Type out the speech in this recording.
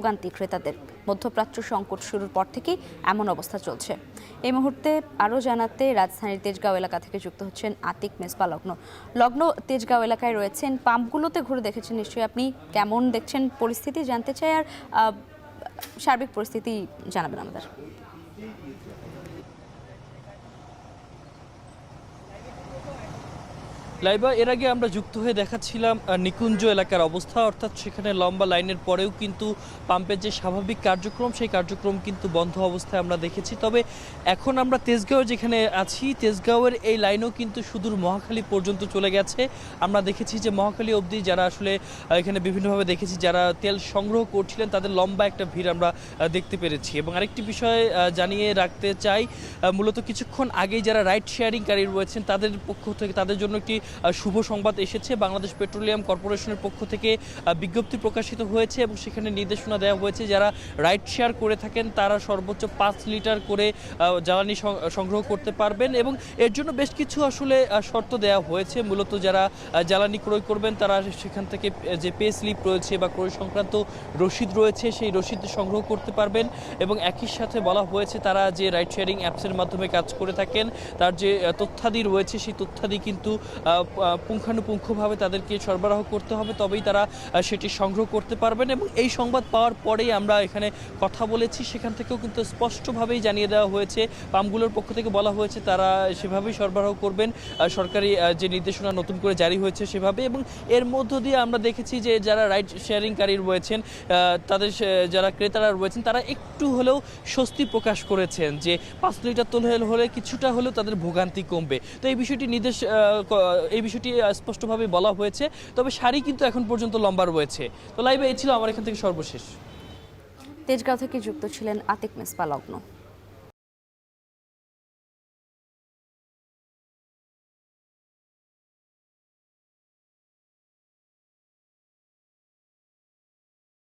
ভোগান্তি ক্রেতাদের। মধ্যপ্রাচ্য সংকট শুরুর পর থেকেই এমন অবস্থা চলছে। এই মুহূর্তে আরও জানাতে রাজধানীর তেজগাঁও এলাকা থেকে যুক্ত হচ্ছেন আতিক মেসবা লগ্ন। লগ্ন, তেজগাঁও এলাকায় রয়েছেন, পাম্পগুলোতে ঘুরে দেখেছেন নিশ্চয়ই আপনি। কেমন দেখছেন পরিস্থিতি জানতে চাই, আর সার্বিক পরিস্থিতি জানাবেন আমাদের। লাইবা, এর আগে আমরা যুক্ত হয়ে দেখাচ্ছিলাম নিকুঞ্জ এলাকার অবস্থা, অর্থাৎ সেখানে লম্বা লাইনের পরেও কিন্তু পাম্পের যে স্বাভাবিক কার্যক্রম সেই কার্যক্রম কিন্তু বন্ধ অবস্থায় আমরা দেখেছি। তবে এখন আমরা তেজগাঁও যেখানে আছি, তেজগাঁওয়ের এই লাইনও কিন্তু সুদূর মহাখালী পর্যন্ত চলে গেছে। আমরা দেখেছি যে মহাখালী অবধি যারা আসলে এখানে বিভিন্নভাবে দেখেছি যারা তেল সংগ্রহ করছিলেন তাদের লম্বা একটা ভিড় আমরা দেখতে পেরেছি। এবং আরেকটি বিষয় জানিয়ে রাখতে চাই, মূলত কিছুক্ষণ আগেই যারা রাইড শেয়ারিংকারী রয়েছেন তাদের পক্ষ থেকে তাদের জন্য একটি শুভ সংবাদ এসেছে। বাংলাদেশ পেট্রোলিয়াম কর্পোরেশনের পক্ষ থেকে বিজ্ঞপ্তি প্রকাশিত হয়েছে এবং সেখানে নির্দেশনা দেওয়া হয়েছে যারা রাইড শেয়ার করে থাকেন তারা সর্বোচ্চ 5 লিটার করে জ্বালানি সংগ্রহ করতে পারবেন। এবং এর জন্য বেশ কিছু আসলে শর্ত দেওয়া হয়েছে। মূলত যারা জ্বালানি ক্রয় করবেন তারা সেখান থেকে যে পে স্লিপ রয়েছে বা ক্রয় সংক্রান্ত রসিদ রয়েছে সেই রসিদ সংগ্রহ করতে পারবেন। এবং একই সাথে বলা হয়েছে তারা যে রাইড শেয়ারিং অ্যাপসের মাধ্যমে কাজ করে থাকেন তার যে তথ্যাদি রয়েছে সেই তথ্যাদি কিন্তু পুঙ্খানুপুঙ্খভাবে তাদেরকে সরবরাহ করতে হবে, তবেই তারা সেটি সংগ্রহ করতে পারবেন। এবং এই সংবাদ পাওয়ার পরেই আমরা এখানে কথা বলেছি, সেখান থেকেও কিন্তু স্পষ্টভাবেই জানিয়ে দেওয়া হয়েছে, পাম্পগুলোর পক্ষ থেকে বলা হয়েছে তারা সেভাবেই সরবরাহ করবেন, সরকারি যে নির্দেশনা নতুন করে জারি হয়েছে সেভাবে। এবং এর মধ্য দিয়ে আমরা দেখেছি যে যারা রাইড শেয়ারিংকারী রয়েছেন তাদের যারা ক্রেতারা রয়েছেন তারা একটু হলেও স্বস্তি প্রকাশ করেছেন যে 5 লিটার তেল হলে কিছুটা হলেও তাদের ভোগান্তি কমবে। তো এই বিষয়টি স্পষ্টভাবে বলা হয়েছে। তবে সারি কিন্তু এখন পর্যন্ত লম্বা রয়েছে। তো লাইভে এই ছিল আমার এখান থেকে সর্বশেষ। তেজগাঁও থেকে যুক্ত ছিলেন আতিক মেসবা লগ্ন।